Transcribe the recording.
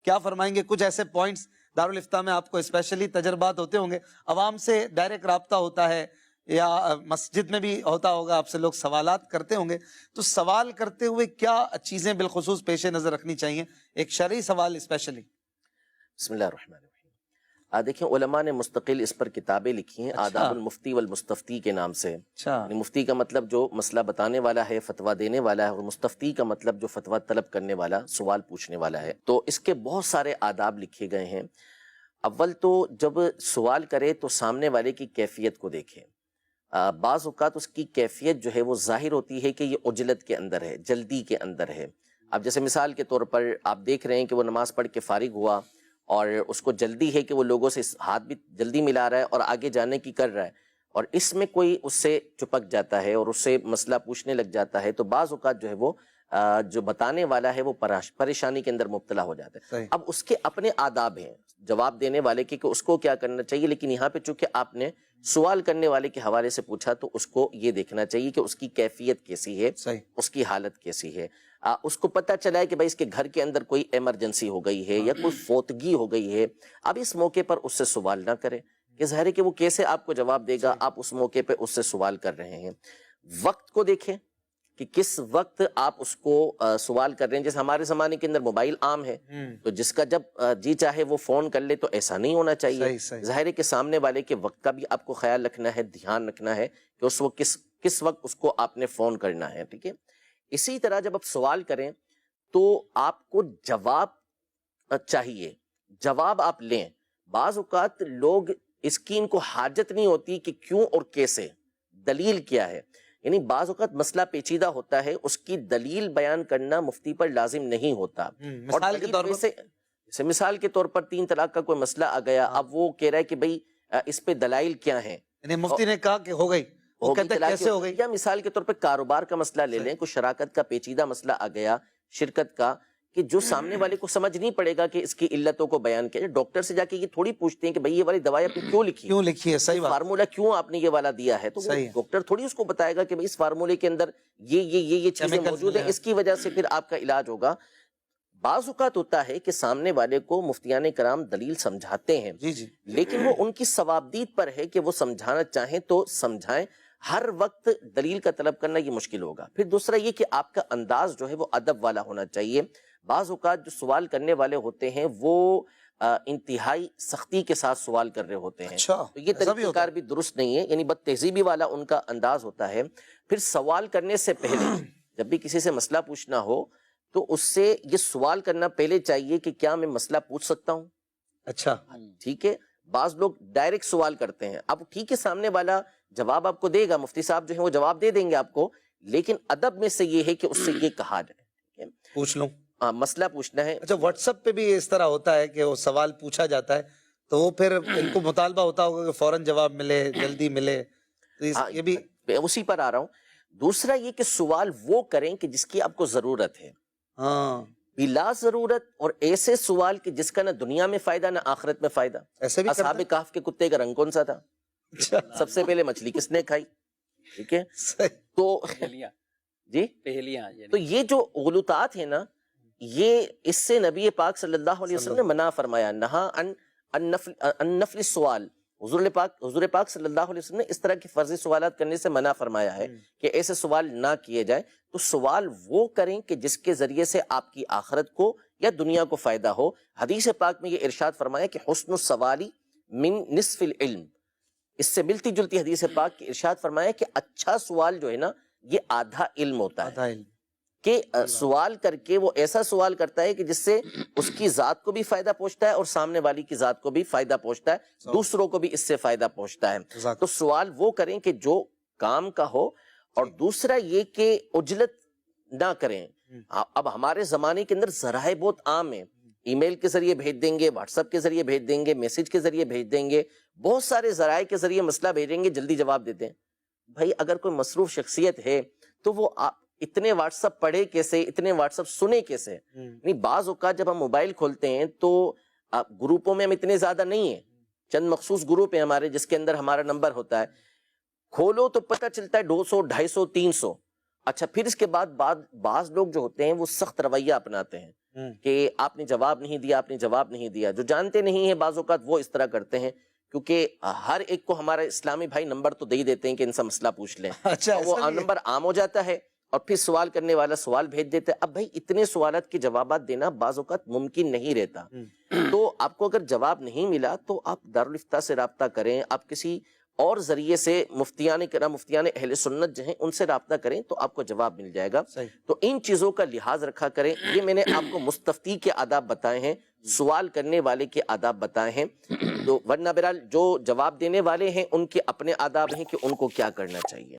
کیا فرمائیں گے؟ کچھ ایسے پوائنٹس دارالافتاء میں آپ کو اسپیشلی تجربات ہوتے ہوں گے، عوام سے ڈائریکٹ رابطہ ہوتا ہے یا مسجد میں بھی ہوتا ہوگا، آپ سے لوگ سوالات کرتے ہوں گے، تو سوال کرتے ہوئے کیا چیزیں بالخصوص پیش نظر رکھنی چاہیے؟ ایک شرعی سوال اسپیشلی۔ بسم اللہ الرحمن الرحیم۔ دیکھیں علماء نے مستقل اس پر کتابیں لکھی ہیں، آداب المفتی والمستفتی کے نام سے۔ یعنی مفتی کا مطلب جو مسئلہ بتانے والا ہے، فتویٰ دینے والا ہے، اور مستفتی کا مطلب جو فتویٰ طلب کرنے والا، سوال پوچھنے والا ہے۔ تو اس کے بہت سارے آداب لکھے گئے ہیں۔ اول تو جب سوال کرے تو سامنے والے کی کیفیت کو دیکھیں۔ بعض اوقات اس کی کیفیت جو ہے وہ ظاہر ہوتی ہے کہ یہ عجلت کے اندر ہے، جلدی کے اندر ہے۔ اب جیسے مثال کے طور پر آپ دیکھ رہے ہیں کہ وہ نماز پڑھ کے فارغ ہوا اور اس کو جلدی ہے کہ وہ لوگوں سے ہاتھ بھی جلدی ملا رہا ہے اور آگے جانے کی کر رہا ہے، اور اس میں کوئی اس سے چپک جاتا ہے اور اس سے مسئلہ پوچھنے لگ جاتا ہے، تو بعض اوقات جو ہے وہ جو بتانے والا ہے وہ پریشانی کے اندر مبتلا ہو جاتا ہے۔ اب اس کے اپنے آداب ہیں جواب دینے والے کے کہ اس کو کیا کرنا چاہیے، لیکن یہاں پہ چونکہ آپ نے سوال کرنے والے کے حوالے سے پوچھا تو اس کو یہ دیکھنا چاہیے کہ اس کی کیفیت کیسی ہے، اس کی حالت کیسی ہے۔ اس کو پتہ چلا ہے کہ بھائی اس کے گھر کے اندر کوئی ایمرجنسی ہو گئی ہے یا کوئی فوتگی ہو گئی ہے، اب اس موقع پر اس سے سوال نہ کریں، کہ ظاہر ہے کہ وہ کیسے آپ کو جواب دے گا، آپ اس موقع پہ اس سے سوال کر رہے ہیں۔ وقت کو دیکھیں کہ کس وقت آپ اس کو سوال کر رہے ہیں۔ جیسے ہمارے زمانے کے اندر موبائل عام ہے، تو جس کا جب جی چاہے وہ فون کر لے، تو ایسا نہیں ہونا چاہیے۔ ظاہر ہے کہ سامنے والے کے وقت کا بھی آپ کو خیال رکھنا ہے، دھیان رکھنا ہے کہ اس وقت کس وقت اس کو آپ نے فون کرنا ہے، ٹھیک ہے۔ اسی طرح جب آپ سوال کریں تو آپ کو جواب چاہیے، جواب آپ لیں۔ بعض اوقات لوگ اس کی ان کو حاجت نہیں ہوتی کہ کیوں اور کیسے، دلیل کیا ہے۔ یعنی بعض اوقات مسئلہ پیچیدہ ہوتا ہے، اس کی دلیل بیان کرنا مفتی پر لازم نہیں ہوتا۔ مثال کے طور پر جیسے مثال کے طور پر 3 طلاق کا کوئی مسئلہ آ گیا، اب وہ کہہ رہا ہے کہ بھئی اس پہ دلائل کیا ہیں، یعنی مفتی نے کہا کہ ہو گئی، وہ کہتے ہیں کیسے ہو گئی؟ یا مثال کے طور پر کاروبار کا مسئلہ لے لیں، کوئی شراکت کا پیچیدہ مسئلہ آ گیا، شرکت کا، کہ جو سامنے والے کو سمجھ نہیں پڑے گا کہ اس کی علتوں کو بیان کیا۔ ڈاکٹر سے جا کے یہ تھوڑی پوچھتے ہیں کہ بھئی یہ والی دوائی آپ نے کیوں لکھی ہے، صحیح بات، فارمولا کیوں آپ نے یہ والا دیا ہے، تو ڈاکٹر تھوڑی اس کو بتائے گا کہ بھئی اس فارمولے کے اندر یہ چیزیں موجود ہیں، اس کی وجہ سے پھر آپ کا علاج ہوگا۔ بعض اوقات ہوتا ہے کہ سامنے والے کو مفتیان کرام دلیل سمجھاتے ہیں، لیکن وہ ان کی صوابدید پر ہے کہ وہ سمجھانا چاہیں تو سمجھائیں، ہر وقت دلیل کا طلب کرنا یہ مشکل ہوگا۔ پھر دوسرا یہ کہ آپ کا انداز جو ہے وہ ادب والا ہونا چاہیے۔ بعض اوقات جو سوال کرنے والے ہوتے ہیں وہ انتہائی سختی کے ساتھ سوال کر رہے ہوتے ہیں، تو یہ طریقہ کار بھی درست نہیں ہے، یعنی بد تہذیبی والا ان کا انداز ہوتا ہے۔ پھر سوال کرنے سے پہلے جب بھی کسی سے مسئلہ پوچھنا ہو تو اس سے یہ سوال کرنا پہلے چاہیے کہ کیا میں مسئلہ پوچھ سکتا ہوں؟ اچھا، ٹھیک ہے۔ بعض لوگ ڈائریکٹ سوال کرتے ہیں، اب ٹھیک ہے سامنے والا جواب آپ کو دے گا، مفتی صاحب جو ہیں وہ جواب دے دیں گے آپ کو، لیکن ادب میں سے یہ ہے کہ اس سے یہ کہا جائے پوچھ لوں، مسئلہ پوچھنا ہے۔ اچھا، واٹس ایپ پہ بھی اس طرح ہوتا ہے کہ وہ سوال پوچھا جاتا ہے تو وہ پھر ان کو مطالبہ ہوتا ہوگا کہ فوراً جواب ملے، جلدی ملے، تو یہ بھی اسی پر آ رہا ہوں۔ دوسرا یہ کہ سوال وہ کریں کہ جس کی آپ کو ضرورت ہے، بلا ضرورت اور ایسے سوال کہ جس کا نہ دنیا میں فائدہ نہ آخرت میں فائدہ۔ ایسے بھی اصحاب کہف کے کتے کا رنگ کون سا تھا؟ سب سے پہلے مچھلی کس نے کھائی؟ ٹھیک ہے، تو جی تو یہ جو غلطات ہیں نا، یہ اس سے نبی پاک صلی اللہ علیہ وسلم نے منع فرمایا، نہا ان نفل السوال۔ حضور پاک صلی اللہ علیہ وسلم نے اس طرح کے فرضی سوالات کرنے سے منع فرمایا ہے کہ ایسے سوال نہ کیے جائیں۔ تو سوال وہ کریں کہ جس کے ذریعے سے آپ کی آخرت کو یا دنیا کو فائدہ ہو۔ حدیث پاک میں یہ ارشاد فرمایا کہ حسن السوالی من نصف العلم، اس سے ملتی جلتی حدیث پاک کی ارشاد فرمایا کہ اچھا سوال جو ہے نا یہ آدھا علم ہوتا ہے، کہ سوال کر کے وہ ایسا سوال کرتا ہے کہ جس سے اس کی ذات کو بھی فائدہ پہنچتا ہے اور سامنے والی کی ذات کو بھی فائدہ پہنچتا ہے، دوسروں کو بھی اس سے فائدہ پہنچتا ہے۔ تو سوال وہ کریں کہ جو کام کا ہو، اور دوسرا یہ کہ عجلت نہ کریں۔ اب ہمارے زمانے کے اندر ذرائع بہت عام ہیں، ای میل کے ذریعے بھیج دیں گے، واٹس ایپ کے ذریعے بھیج دیں گے، میسج کے ذریعے بھیج دیں گے، بہت سارے ذرائع کے ذریعے مسئلہ بھیجیں گے، جلدی جواب دیتے ہیں۔ بھائی اگر کوئی مصروف شخصیت ہے تو وہ اتنے واٹس ایپ پڑھے کیسے، اتنے واٹس ایپ سنے کیسے؟ نہیں، بعض اوقات جب ہم موبائل کھولتے ہیں تو گروپوں میں ہم اتنے زیادہ نہیں ہیں، چند مخصوص گروپ ہیں ہمارے جس کے اندر ہمارا نمبر ہوتا ہے، کھولو تو پتہ چلتا ہے 200 250 300۔ اچھا، پھر اس کے بعد بعض لوگ جو ہوتے ہیں وہ سخت رویہ اپناتے ہیں، کہ آپ نے جواب نہیں دیا، آپ نے جواب نہیں دیا. جو جانتے نہیں ہیں بعض اوقات وہ اس طرح کرتے ہیں، کیونکہ ہر ایک کو ہمارے اسلامی بھائی نمبر تو دے ہی دیتے ہیں کہ ان سے مسئلہ پوچھ لیں. اچھا، وہ نمبر عام ہو جاتا ہے اور پھر سوال کرنے والا سوال بھیج دیتا ہے. اب بھائی اتنے سوالات کے جوابات دینا بعض اوقات ممکن نہیں رہتا. تو آپ کو اگر جواب نہیں ملا تو آپ دارالافتاء سے رابطہ کریں، آپ کسی اور ذریعے سے مفتیان کرام، مفتیان اہل سنت جو ہیں ان سے رابطہ کریں تو آپ کو جواب مل جائے گا. تو ان چیزوں کا لحاظ رکھا کریں. یہ میں نے آپ کو مستفتی کے آداب بتائے ہیں، سوال کرنے والے کے آداب بتائے ہیں. تو ورنہ بہرحال جو جواب دینے والے ہیں ان کے اپنے آداب ہیں کہ ان کو کیا کرنا چاہیے.